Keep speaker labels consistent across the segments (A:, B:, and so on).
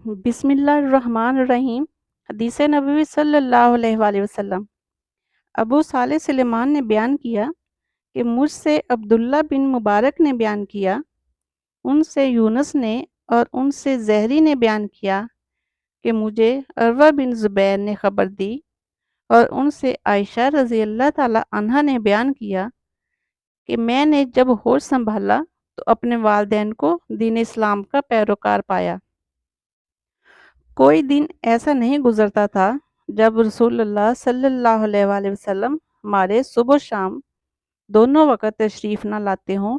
A: بسم اللہ الرحمن الرحیم۔ حدیث نبوی صلی اللہ علیہ وآلہ وسلم۔ ابو صالح سلیمان نے بیان کیا کہ مجھ سے عبداللہ بن مبارک نے بیان کیا، ان سے یونس نے اور ان سے زہری نے بیان کیا کہ مجھے عروہ بن زبیر نے خبر دی، اور ان سے عائشہ رضی اللہ تعالی عنہا نے بیان کیا کہ میں نے جب ہوش سنبھالا تو اپنے والدین کو دین اسلام کا پیروکار پایا۔ کوئی دن ایسا نہیں گزرتا تھا جب رسول اللہ صلی اللہ علیہ وآلہ وسلم ہمارے صبح و شام دونوں وقت تشریف نہ لاتے ہوں۔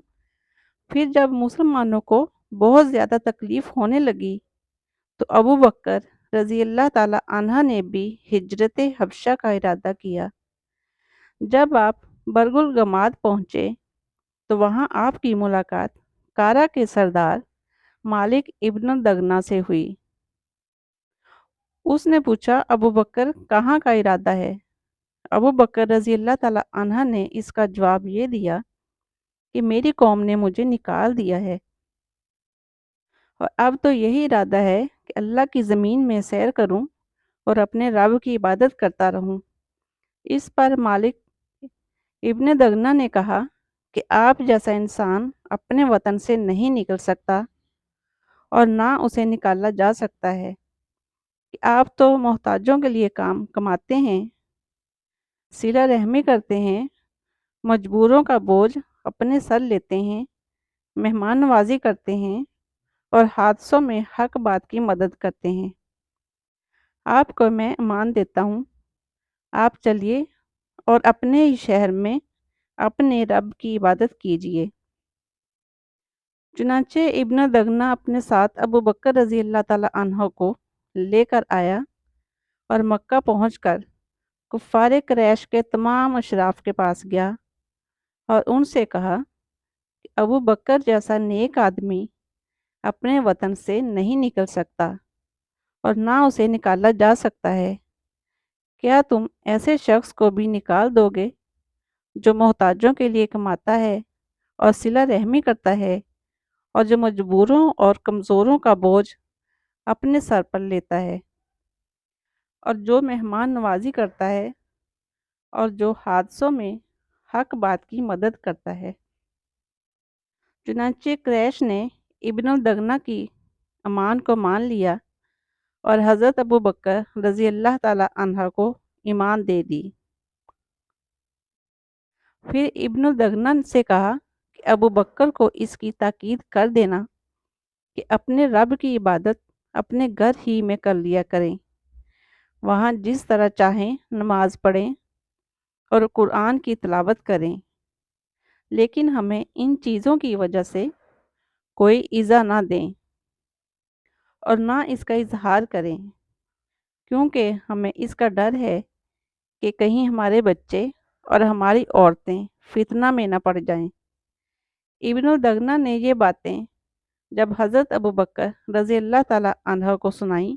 A: پھر جب مسلمانوں کو بہت زیادہ تکلیف ہونے لگی تو ابو بکر رضی اللہ تعالی عنہ نے بھی ہجرت حبشہ کا ارادہ کیا۔ جب آپ برگ الگماد پہنچے تو وہاں آپ کی ملاقات کارا کے سردار مالک ابن دغنہ سے ہوئی۔ اس نے پوچھا، ابو بکر کہاں کا ارادہ ہے؟ ابو بکر رضی اللہ تعالی عنہ نے اس کا جواب یہ دیا کہ میری قوم نے مجھے نکال دیا ہے، اور اب تو یہی ارادہ ہے کہ اللہ کی زمین میں سیر کروں اور اپنے رب کی عبادت کرتا رہوں۔ اس پر مالک ابن دغنہ نے کہا کہ آپ جیسا انسان اپنے وطن سے نہیں نکل سکتا اور نہ اسے نکالا جا سکتا ہے، کہ آپ تو محتاجوں کے لیے کام کماتے ہیں، صلہ رحمی کرتے ہیں، مجبوروں کا بوجھ اپنے سر لیتے ہیں، مہمان نوازی کرتے ہیں اور حادثوں میں حق بات کی مدد کرتے ہیں۔ آپ کو میں امان دیتا ہوں، آپ چلیے اور اپنے ہی شہر میں اپنے رب کی عبادت کیجیے۔ چنانچہ ابن دغنہ اپنے ساتھ ابو بکر رضی اللہ تعالی عنہ کو لے کر آیا اور مکہ پہنچ کر کفار قریش کے تمام اشراف کے پاس گیا اور ان سے کہا کہ ابو بکر جیسا نیک آدمی اپنے وطن سے نہیں نکل سکتا اور نہ اسے نکالا جا سکتا ہے۔ کیا تم ایسے شخص کو بھی نکال دو گے جو محتاجوں کے لیے کماتا ہے اور صلہ رحمی کرتا ہے اور جو مجبوروں اور کمزوروں کا بوجھ اپنے سر پر لیتا ہے اور جو مہمان نوازی کرتا ہے اور جو حادثوں میں حق بات کی مدد کرتا ہے؟ چنانچہ قریش نے ابن الدغنہ کی امان کو مان لیا اور حضرت ابو بکر رضی اللہ تعالی عنہ کو ایمان دے دی۔ پھر ابن الدغنہ سے کہا کہ ابو بکر کو اس کی تاکید کر دینا کہ اپنے رب کی عبادت اپنے گھر ہی میں کر لیا کریں، وہاں جس طرح چاہیں نماز پڑھیں اور قرآن کی تلاوت کریں، لیکن ہمیں ان چیزوں کی وجہ سے کوئی ایذا نہ دیں اور نہ اس کا اظہار کریں، کیونکہ ہمیں اس کا ڈر ہے کہ کہیں ہمارے بچے اور ہماری عورتیں فتنہ میں نہ پڑ جائیں۔ ابن الدغنہ نے یہ باتیں جب حضرت ابو بکر رضی اللہ تعالی عنہ کو سنائیں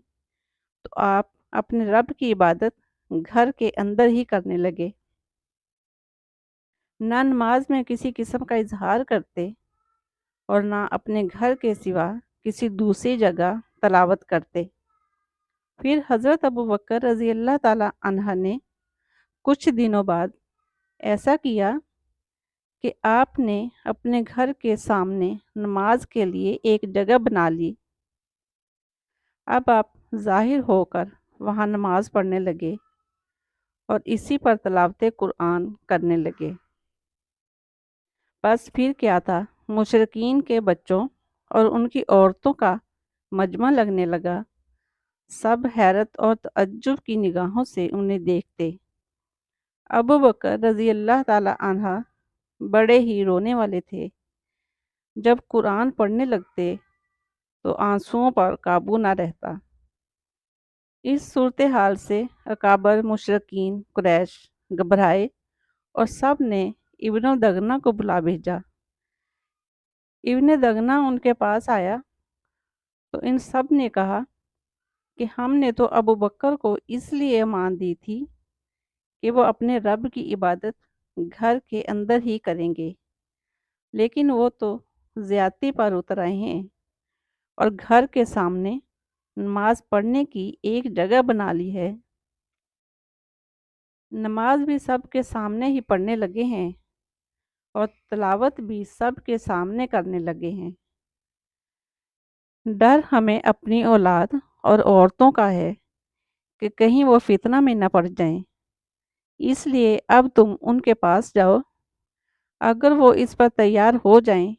A: تو آپ اپنے رب کی عبادت گھر کے اندر ہی کرنے لگے، نہ نماز میں کسی قسم کا اظہار کرتے اور نہ اپنے گھر کے سوا کسی دوسری جگہ تلاوت کرتے۔ پھر حضرت ابو بکر رضی اللہ تعالی عنہ نے کچھ دنوں بعد ایسا کیا کہ آپ نے اپنے گھر کے سامنے نماز کے لیے ایک جگہ بنا لی۔ اب آپ ظاہر ہو کر وہاں نماز پڑھنے لگے اور اسی پر تلاوت قرآن کرنے لگے۔ بس پھر کیا تھا، مشرکین کے بچوں اور ان کی عورتوں کا مجمع لگنے لگا، سب حیرت اور تعجب کی نگاہوں سے انہیں دیکھتے۔ ابو بکر رضی اللہ تعالی عنہ بڑے ہی رونے والے تھے۔ جب قرآن پڑھنے لگتے تو آنسوؤں پر قابو نہ رہتا۔ اس صورتحال سے اکابر مشرکین قریش گھبرائے اور سب نے ابن الدغنہ کو بلا بھیجا۔ ابن دغنہ ان کے پاس آیا تو ان سب نے کہا کہ ہم نے تو ابو بکر کو اس لیے امان دی تھی کہ وہ اپنے رب کی عبادت گھر کے اندر ہی کریں گے، لیکن وہ تو زیادتی پر اتر آئے ہیں اور گھر کے سامنے نماز پڑھنے کی ایک جگہ بنا لی ہے۔ نماز بھی سب کے سامنے ہی پڑھنے لگے ہیں اور تلاوت بھی سب کے سامنے کرنے لگے ہیں۔ ڈر ہمیں اپنی اولاد اور عورتوں کا ہے کہ کہیں وہ فتنہ میں نہ پڑ جائیں، اس لیے اب تم ان کے پاس جاؤ۔ اگر وہ اس پر تیار ہو جائیں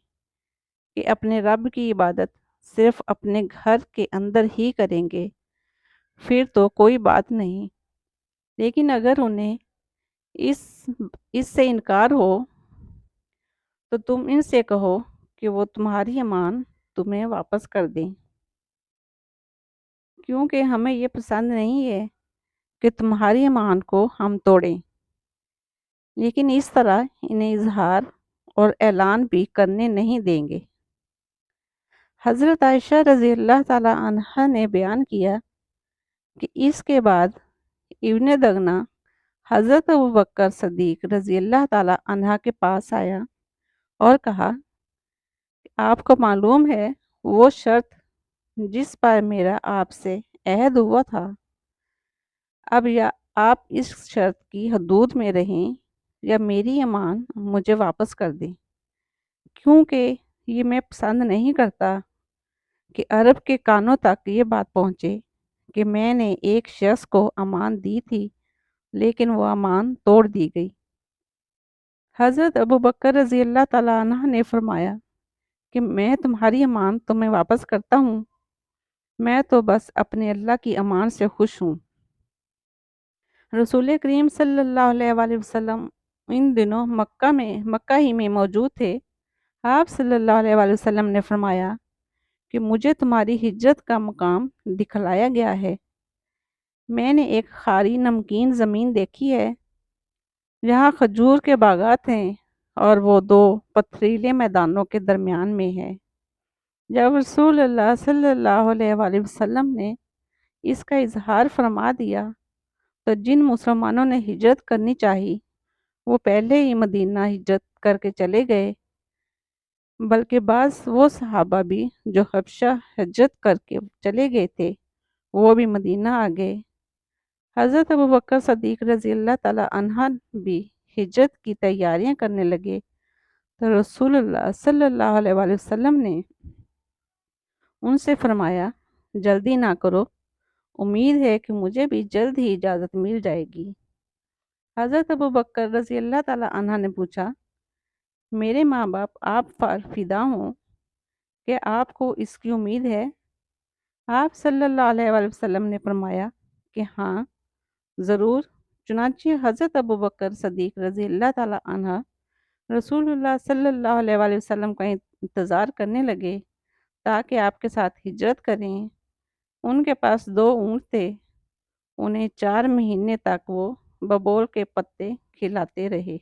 A: کہ اپنے رب کی عبادت صرف اپنے گھر کے اندر ہی کریں گے، پھر تو کوئی بات نہیں، لیکن اگر انہیں اس سے انکار ہو تو تم ان سے کہو کہ وہ تمہاری امان تمہیں واپس کر دیں، کیونکہ ہمیں یہ پسند نہیں ہے کہ تمہاری امان کو ہم توڑیں، لیکن اس طرح انہیں اظہار اور اعلان بھی کرنے نہیں دیں گے۔ حضرت عائشہ رضی اللہ تعالی عنہا نے بیان کیا کہ اس کے بعد ابن دغنہ حضرت ابوبکر صدیق رضی اللہ تعالی عنہ کے پاس آیا اور کہا کہ آپ کو معلوم ہے وہ شرط جس پر میرا آپ سے عہد ہوا تھا، اب یا آپ اس شرط کی حدود میں رہیں یا میری امان مجھے واپس کر دیں، کیونکہ یہ میں پسند نہیں کرتا کہ عرب کے کانوں تک یہ بات پہنچے کہ میں نے ایک شخص کو امان دی تھی لیکن وہ امان توڑ دی گئی۔ حضرت ابوبکر رضی اللہ تعالیٰ عنہ نے فرمایا کہ میں تمہاری امان تمہیں واپس کرتا ہوں، میں تو بس اپنے اللہ کی امان سے خوش ہوں۔ رسول کریم صلی اللہ علیہ وآلہ وسلم ان دنوں مکہ ہی میں موجود تھے۔ آپ صلی اللہ علیہ وآلہ وسلم نے فرمایا کہ مجھے تمہاری ہجرت کا مقام دکھلایا گیا ہے۔ میں نے ایک خالی نمکین زمین دیکھی ہے جہاں کھجور کے باغات ہیں اور وہ دو پتھریلے میدانوں کے درمیان میں ہے۔ جب رسول اللہ صلی اللہ علیہ وآلہ وسلم نے اس کا اظہار فرما دیا تو جن مسلمانوں نے ہجرت کرنی چاہی وہ پہلے ہی مدینہ ہجرت کر کے چلے گئے، بلکہ بعض وہ صحابہ بھی جو حبشہ ہجرت کر کے چلے گئے تھے وہ بھی مدینہ آ گئے۔ حضرت ابوبکر صدیق رضی اللہ تعالیٰ عنہ بھی ہجرت کی تیاریاں کرنے لگے تو رسول اللہ صلی اللہ علیہ وآلہ وسلم نے ان سے فرمایا جلدی نہ کرو، امید ہے کہ مجھے بھی جلد ہی اجازت مل جائے گی۔ حضرت ابوبکر رضی اللہ تعالیٰ عنہ نے پوچھا میرے ماں باپ آپ پر فدا ہوں کہ آپ کو اس کی امید ہے؟ آپ صلی اللہ علیہ وآلہ وسلم نے فرمایا کہ ہاں ضرور۔ چنانچہ حضرت ابوبکر صدیق رضی اللہ تعالیٰ عنہ رسول اللہ صلی اللہ علیہ وآلہ وسلم کا انتظار کرنے لگے تاکہ آپ کے ساتھ ہجرت کریں۔ ان کے پاس 2 اونٹ تھے، انہیں 4 مہینے تک وہ ببول کے پتے کھلاتے رہے۔